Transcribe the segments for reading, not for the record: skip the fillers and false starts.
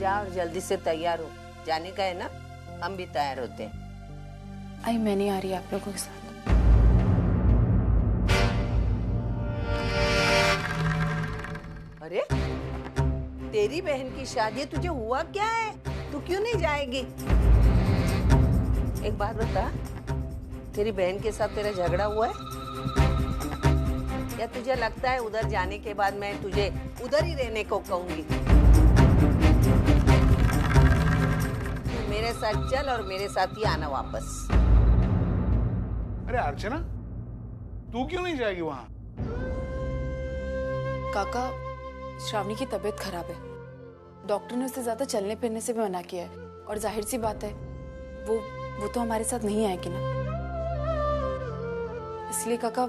जा और जल्दी से तैयार हो, जाने का है ना? हम भी तैयार होते हैं। आई मैं नहीं आ रही आप लोगों के साथ। अरे तेरी बहन की शादी, तुझे हुआ क्या है? तू क्यों नहीं जाएगी? एक बात बता, तेरी बहन के साथ तेरा झगड़ा हुआ है या तुझे लगता है उधर जाने के बाद मैं तुझे उधर ही रहने को कहूंगी? मेरे साथ चल और मेरे साथ ही आना वापस। अरे अर्चना, तू क्यों नहीं जाएगी वहां? काका, श्रावणी की तबीयत खराब है। डॉक्टर ने उसे ज्यादा चलने फिरने से भी मना किया है और जाहिर सी बात है वो तो हमारे साथ नहीं आएगी ना। इसलिए काका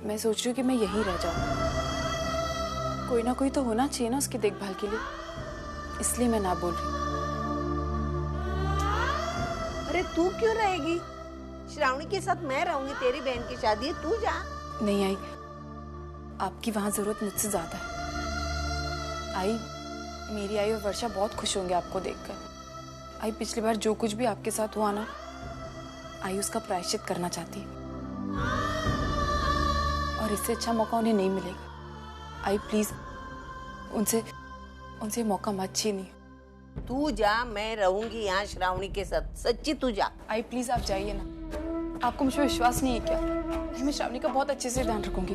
मैं सोच रही हूँ कि मैं यहीं रह जाऊँ। कोई ना कोई तो होना चाहिए ना उसकी देखभाल के लिए, इसलिए मैं ना बोल रही। अरे तू क्यों रहेगी? श्रावणी के साथ मैं रहूंगी, तेरी बहन की शादी है, तू जा। नहीं आई, आपकी वहां जरूरत मुझसे ज्यादा है। आई, मेरी आई और वर्षा बहुत खुश होंगे आपको देखकर। आई, पिछली बार जो कुछ भी आपके साथ हुआ ना, आई उसका प्रायश्चित करना चाहती है और इससे अच्छा मौका उन्हें नहीं मिलेगा। आई प्लीज उनसे मौका मत छीनिए। तू जा, मैं रहूंगी यहाँ श्रावणी के साथ। सच्ची तू जा। आई प्लीज आप जाइए ना। आपको मुझ पर विश्वास नहीं है क्या? मैं श्रावणी का बहुत अच्छे से ध्यान रखूंगी,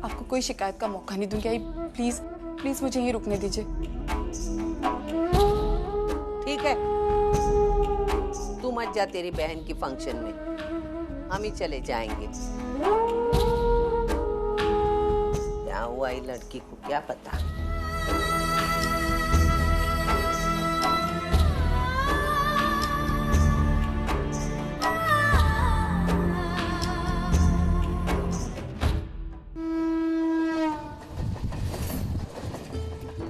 आपको कोई शिकायत का मौका नहीं दूंगी। आई प्लीज प्लीज मुझे यहीं रुकने दीजिए। ठीक है, तू मत जा तेरी बहन की फंक्शन में, हम ही चले जाएंगे। क्या हुआ ये लड़की को क्या पता।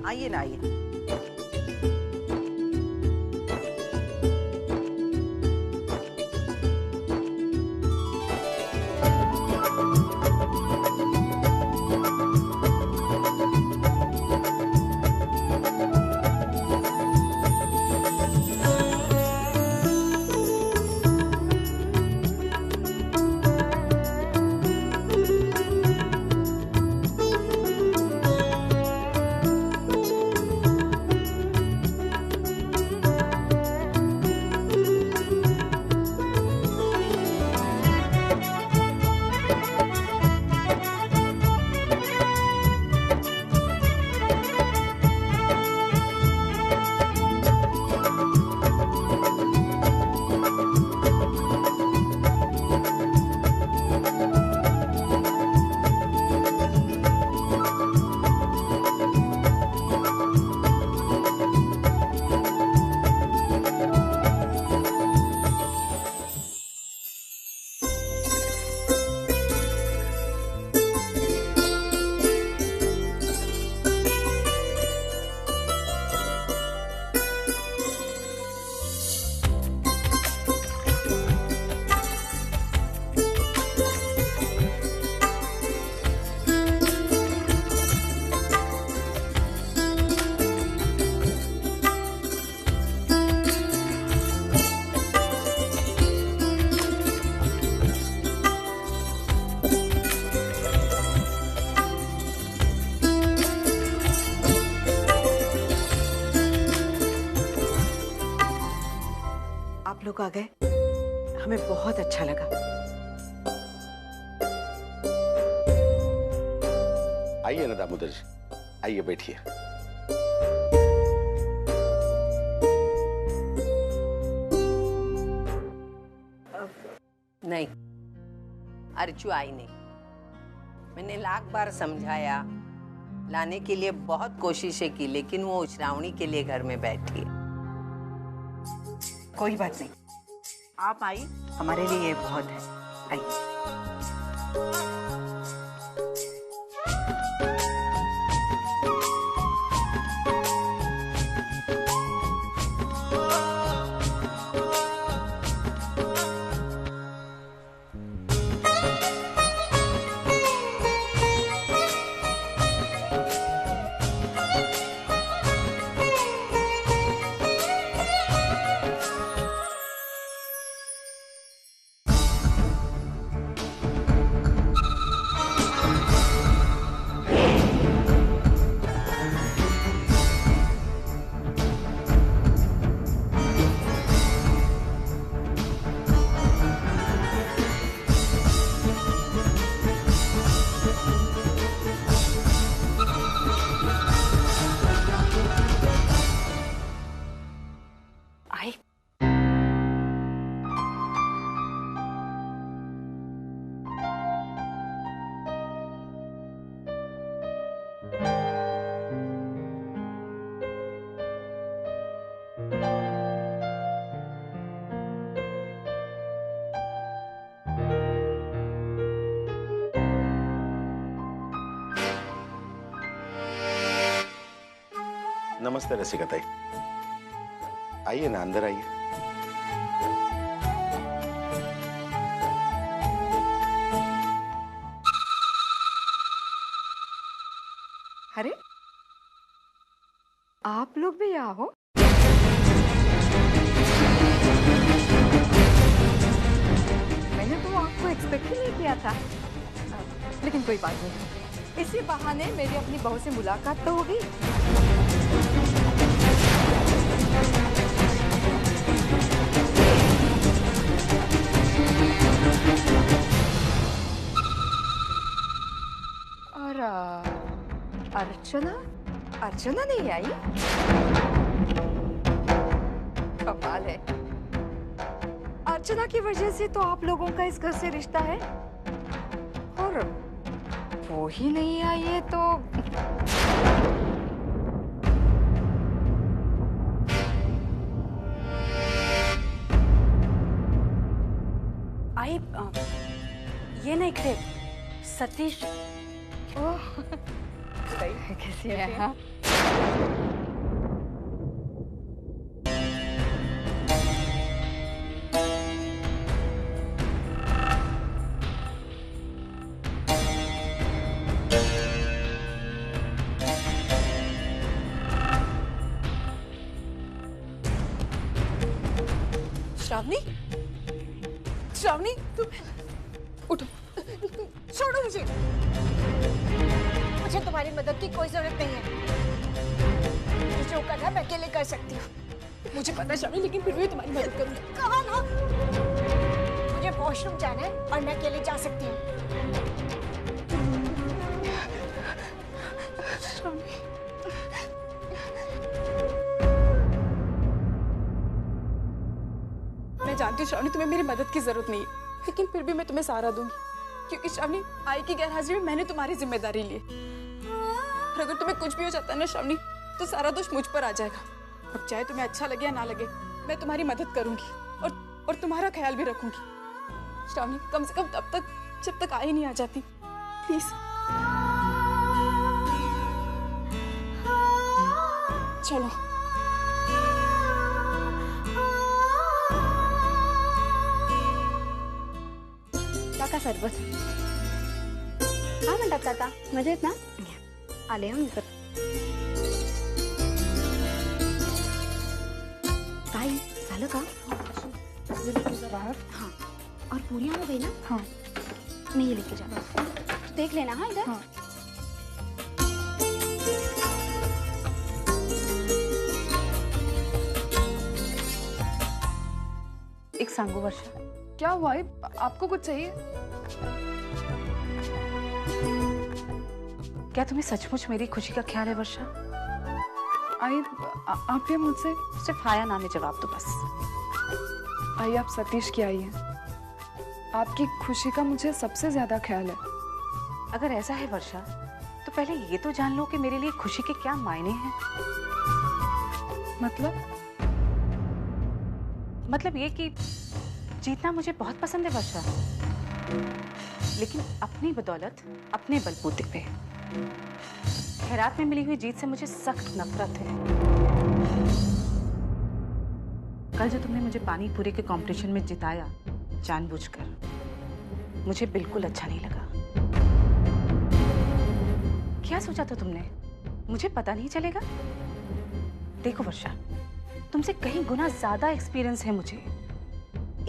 आइए ना, आइए। आप लोग आ गए, हमें बहुत अच्छा लगा। आइए ना दामोदर जी, आइए बैठिए। नहीं, अर्चू आई नहीं। मैंने लाख बार समझाया, लाने के लिए बहुत कोशिशें की, लेकिन वो श्रावणी के लिए घर में बैठी है। कोई बात नहीं, आप आई, हमारे लिए ये बहुत है। आइए। नमस्ते रसिका ताई। आइए ना, अंदर आइए। अरे आप लोग भी यहाँ हो? मैंने तो आपको एक्सपेक्ट ही नहीं किया था, लेकिन कोई बात नहीं, इसी बहाने मेरी अपनी बहू से मुलाकात तो होगी। और अर्चना अर्चना नहीं आई? कमाल है, अर्चना की वजह से तो आप लोगों का इस घर से रिश्ता है, और वो ही नहीं आई है तो आई ये ना इकडे सतीश। ओह सही है, कैसी है? हाँ। श्रावणी, श्रावणी तुम उठो, छोड़ो मुझे। मुझे तुम्हारी मदद की कोई जरूरत नहीं है, जो करना मैं अकेले कर सकती हूँ। मुझे पता है श्रावणी, लेकिन फिर भी तुम्हारी मदद करूंगी। कहा ना, मुझे वॉशरूम जाना है और मैं अकेले जा सकती हूँ। मैं जानती हूँ श्रावणी, तुम्हें मेरी मदद की जरूरत नहीं है, लेकिन फिर भी मैं तुम्हें सहारा दूंगी, क्योंकि श्रावणी आई की गैरहाजिरी में मैंने तुम्हारी जिम्मेदारी ली। और अगर तुम्हें कुछ भी हो जाता है ना श्रावणी, तो सारा दोष मुझ पर आ जाएगा। अब चाहे तुम्हें अच्छा लगे या ना लगे, मैं तुम्हारी मदद करूंगी और तुम्हारा ख्याल भी रखूंगी। श्रावणी, कम से कम तब तक जब तक आई नहीं आ जाती, प्लीज। चलो। काका सरबत. काय म्हणतात काका, मजेत ना? आले हम सर. ताई झालं का? हाँ. और पूरियां हो गई ना? हाँ. मैं ये लेके जा. देख लेना हाँ इधर. हाँ. एक सांगू वर्षा, क्या हुआ है? आपको कुछ चाहिए? क्या तुम्हें सचमुच मेरी खुशी का ख्याल है वर्षा? आई, आप ये मुझसे सिर्फ हाया ना में जवाब दो बस। आई, आप सतीश की आई हैं। आपकी खुशी का मुझे सबसे ज्यादा ख्याल है। अगर ऐसा है वर्षा, तो पहले ये तो जान लो कि मेरे लिए खुशी के क्या मायने हैं। मतलब ये कि जीतना मुझे बहुत पसंद है वर्षा, लेकिन अपनी बदौलत अपने बलबूते पे खैरात में मिली हुई जीत से मुझे सख्त नफरत है। कल जो तुमने मुझे पानी पूरी के कंपटीशन में जिताया जानबूझकर, मुझे बिल्कुल अच्छा नहीं लगा। क्या सोचा था तुमने? मुझे पता नहीं चलेगा? देखो वर्षा, तुमसे कहीं गुना ज्यादा एक्सपीरियंस है मुझे।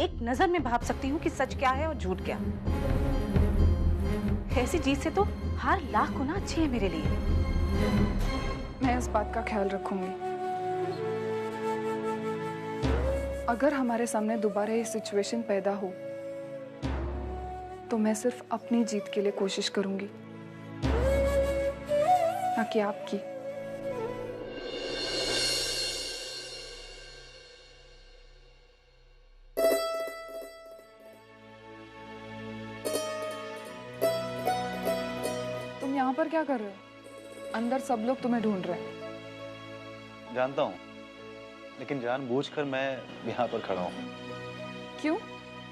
एक नजर में भाप सकती हूँ कि सच क्या है और झूठ क्या। ऐसी जीत से तो हार लाख गुना अच्छी है मेरे लिए। मैं इस बात का ख्याल रखूंगी। अगर हमारे सामने दोबारा ये सिचुएशन पैदा हो, तो मैं सिर्फ अपनी जीत के लिए कोशिश करूंगी, ना कि आपकी। तुम यहाँ पर क्या कर रहे हो? अंदर सब लोग तुम्हें ढूंढ रहे हैं। जानता हूँ, लेकिन जानबूझकर मैं यहाँ पर खड़ा हूँ। क्यों?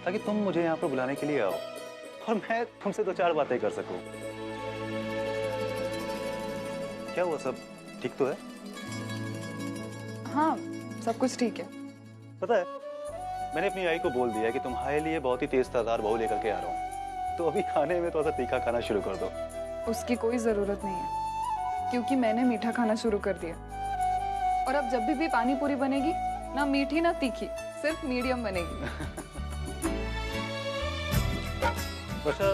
ताकि तुम मुझे यहाँ पर बुलाने के लिए आओ और मैं तुमसे दो चार बातें कर सकूं। क्या हुआ, सब ठीक तो है? हाँ, सब कुछ ठीक है। पता है, मैंने अपनी आई को बोल दिया कि तुम्हारे लिए बहुत ही तेज तर्रार बहू लेकर के आ रहा हूँ, तो अभी खाने में थोड़ा सा तीखा खाना शुरू कर दो। उसकी कोई जरूरत नहीं है, क्योंकि मैंने मीठा खाना शुरू कर दिया। और अब जब भी पानी पूरी बनेगी, ना मीठी ना तीखी, सिर्फ मीडियम बनेगी। वर्षा,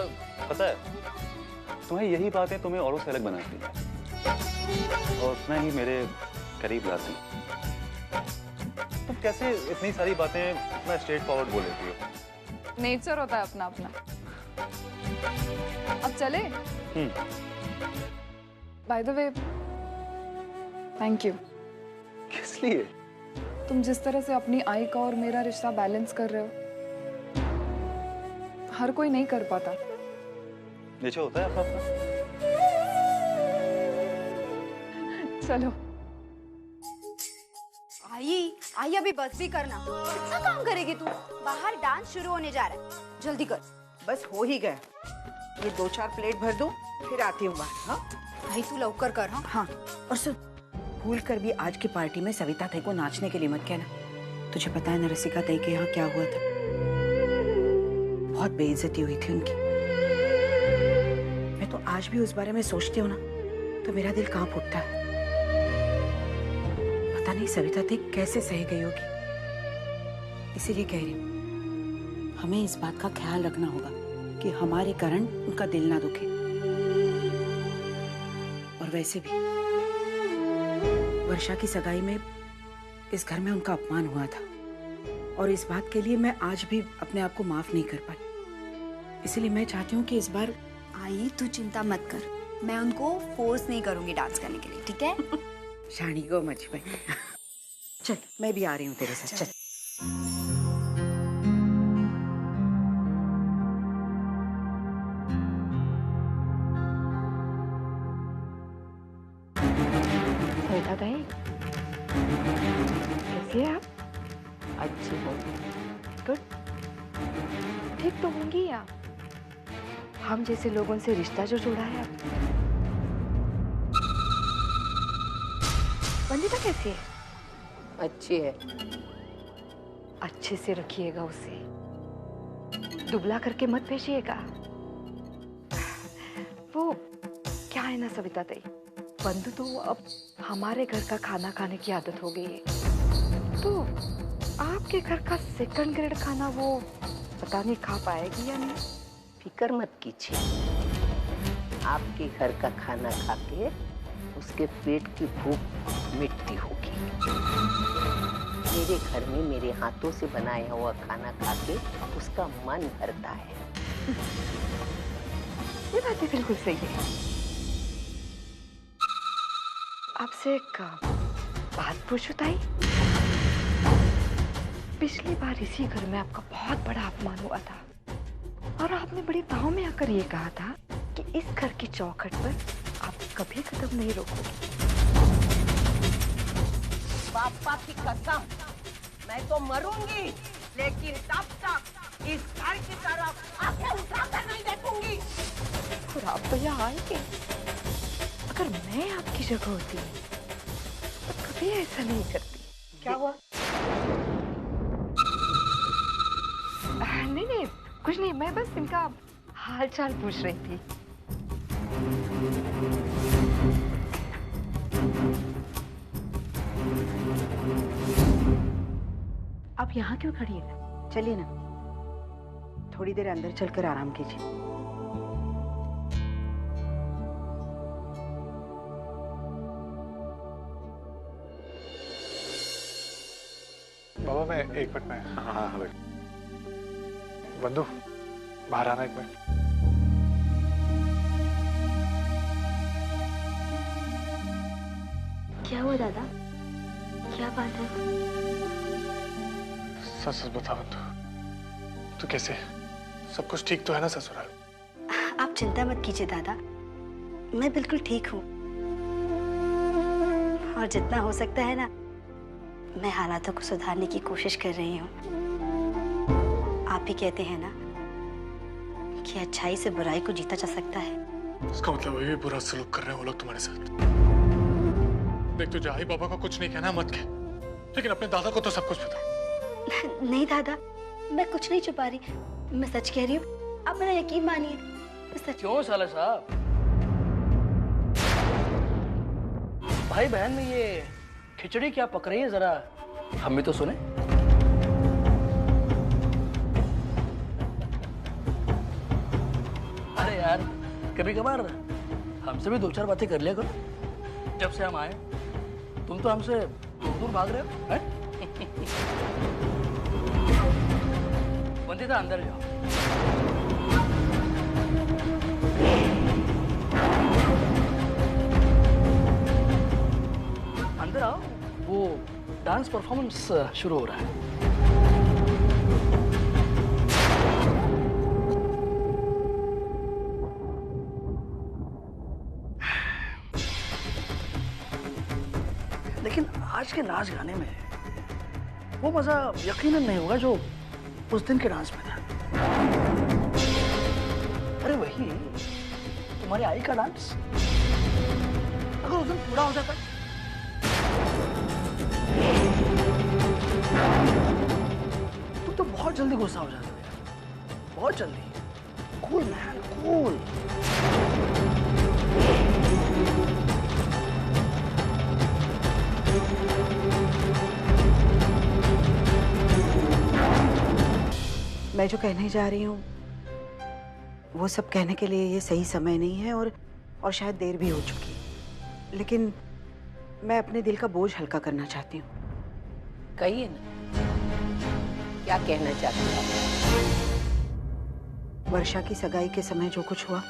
पता है, तुम्हें यही बातें तुम्हें औरों से अलग बनाती हैं और मैं ही मेरे करीब लाती हूँ। तुम कैसे इतनी सारी बातें मैं स्ट्रेट फॉरवर्ड बोल लेती हो? नेचर होता है अपना अपना। अब चले? By the way, thank you. किस लिए? तुम जिस तरह से अपनी आई का और मेरा रिश्ता बैलेंस कर रहे हो, हर कोई नहीं कर पाता। नीचे होता है अपना। चलो। आई अभी बस भी करना। कितना काम करेगी तू? बाहर डांस शुरू होने जा रहा है, जल्दी कर। बस हो ही गया, ये 2-4 प्लेट भर दूं, फिर आती हूँ बाहर। हाँ भाई तू लवकर कर। हाँ हाँ, और सुन, भूल कर भी आज की पार्टी में सविता ताई को नाचने के लिए मत कहना। तुझे पता है ना रसिका ताई के यहाँ क्या हुआ था? बहुत बेइज्जती हुई थी उनकी। मैं तो आज भी उस बारे में सोचती हूँ ना, तो मेरा दिल कांप उठता है। पता नहीं सविता ताई कैसे सह गई होगी। इसीलिए कह रही हूँ, हमें इस बात का ख्याल रखना होगा कि हमारे कारण उनका दिल ना दुखे। और वैसे भी वर्षा की सगाई में इस घर में उनका अपमान हुआ था, और इस बात के लिए मैं आज भी अपने आप को माफ नहीं कर पाई। इसलिए मैं चाहती हूँ कि इस बार। आई तू चिंता मत कर, मैं उनको फोर्स नहीं करूंगी डांस करने के लिए, ठीक है? शानी को मच पे। चल मैं भी आ रही हूँ तेरे साथ। चल। सविता ताई, कैसी है आप? अच्छी हो। गुड। ठीक तो होंगी आप? हम जैसे लोगों से रिश्ता जो जोड़ा है आप। वंदिता कैसी है? अच्छी है। अच्छे से रखिएगा उसे, दुबला करके मत भेजिएगा। वो क्या है ना सविता ताई, बंधु तो अब हमारे घर का खाना खाने की आदत हो गई है, तो आपके घर का सेकंड ग्रेड खाना वो पता नहीं खा पाएगी या नहीं। फिक्र मत कीजिए, आपके घर का खाना खा के उसके पेट की भूख मिटती होगी। मेरे घर में मेरे हाथों से बनाया हुआ खाना खा के उसका मन भरता है। ये बात भी बिल्कुल सही है। आपसे एक बात पूछूं ताई? पिछली बार इसी घर में आपका बहुत बड़ा अपमान हुआ था, और आपने बड़ी ताव में आकर ये कहा था कि इस घर की चौखट पर आप कभी कदम नहीं रोकोगे। पापा की कसम, मैं तो मरूंगी, लेकिन तब तक इस घर की तरफ आंखें उठाकर नहीं देखूंगी। और आप तो यहाँ आएंगे। अगर मैं आपकी जगह होती तो कभी ऐसा नहीं करती। क्या हुआ? नहीं नहीं, कुछ नहीं, मैं बस इनका हाल चाल पूछ रही थी। आप यहाँ क्यों खड़ी है? चलिए ना, थोड़ी देर अंदर चलकर आराम कीजिए। बाबा मैं एक मिनट में। हाँ हाँ हाँ बेटा। बंधु बाहर आना एक मिनट। क्या हुआ दादा? क्या बात है? सच सच बता बंधु, तू कैसे? सब कुछ ठीक तो है ना ससुराल? आप चिंता मत कीजिए दादा, मैं बिल्कुल ठीक हूँ, और जितना हो सकता है ना, मैं हालातों को सुधारने की कोशिश कर रही हूँ। आप भी कहते हैं ना कि अच्छाई से बुराई को जीता जा सकता है। इसका मतलब अभी भी बुरा सलूक कर रहे हैं वो लोग तुम्हारे साथ। देख तुझे आई बाबा का कुछ नहीं कहना मत कह, लेकिन अपने दादा को तो सब कुछ पता। नहीं दादा, मैं कुछ नहीं छुपा रही, मैं सच कह रही हूँ, आप मेरा यकीन मानिए, मैं सच। क्यों साले साहब? भाई बहन में ये खिचड़ी क्या पक रही है, जरा हम भी तो सुने। अरे यार, कभी कभार हमसे भी दो चार बातें कर लिया करो। जब से हम आए तुम तो हमसे दूर दूर भाग रहे हो, हैं? वंदिता अंदर जाओ। अंदर आओ, वो डांस परफॉर्मेंस शुरू हो रहा है। लेकिन आज के नाच गाने में वो मजा यकीनन नहीं होगा जो उस दिन के डांस में था। अरे वही तुम्हारी आई का डांस, अगर उस दिन पूरा हो जाता तो बहुत जल्दी गुस्सा हो जाता है, बहुत जल्दी। Cool man, cool. मैं जो कहने जा रही हूँ वो सब कहने के लिए ये सही समय नहीं है, और शायद देर भी हो चुकी है, लेकिन मैं अपने दिल का बोझ हल्का करना चाहती हूँ। कहिए ना, क्या कहना चाहती हैं? वर्षा की सगाई के समय जो कुछ हुआ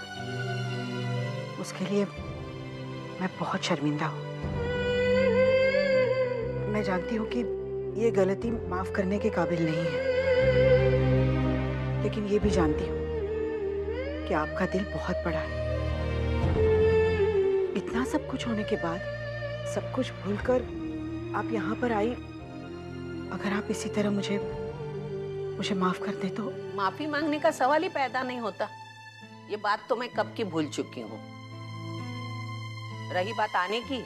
उसके लिए मैं बहुत शर्मिंदा हूँ। मैं जानती हूँ कि ये गलती माफ करने के काबिल नहीं है, लेकिन ये भी जानती हूँ कि आपका दिल बहुत बड़ा है। इतना सब कुछ होने के बाद सब कुछ भूलकर आप यहाँ पर आई। अगर आप इसी तरह मुझे माफ कर दे तो। माफी मांगने का सवाल ही पैदा नहीं होता। ये बात तो मैं कब की भूल चुकी हूँ। रही बात आने की,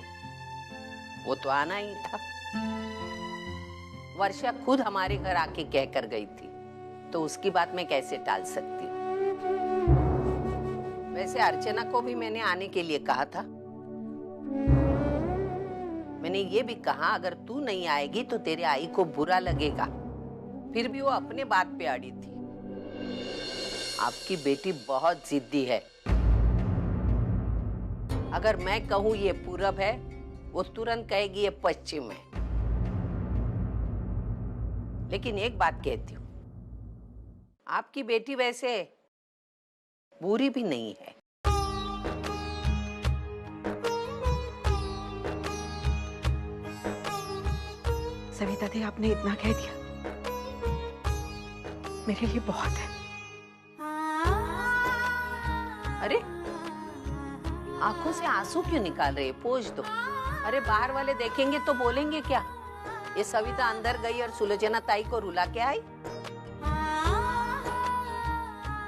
वो तो आना ही था। वर्षा खुद हमारे घर आके कह कर गई थी, तो उसकी बात मैं कैसे टाल सकती हूँ। वैसे अर्चना को भी मैंने आने के लिए कहा था। मैंने ये भी कहा अगर तू नहीं आएगी तो तेरे आई को बुरा लगेगा। फिर भी वो अपने बात पे अड़ी थी। आपकी बेटी बहुत जिद्दी है। अगर मैं कहूं ये पूरब है, वो तुरंत कहेगी ये पश्चिम है। लेकिन एक बात कहती हूँ, आपकी बेटी वैसे बुरी भी नहीं है। सविता दी, आपने इतना कह दिया मेरे लिए बहुत है। अरे आंखों से आंसू क्यों निकाल रहे? पोंछ दो। अरे बाहर वाले देखेंगे तो बोलेंगे क्या, ये सविता अंदर गई और सुलोचना ताई को रुला के आई।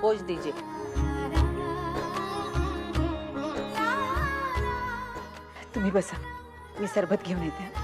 पोंछ दीजिए। तुम्ही बसा, मी सरबत घेऊन येते।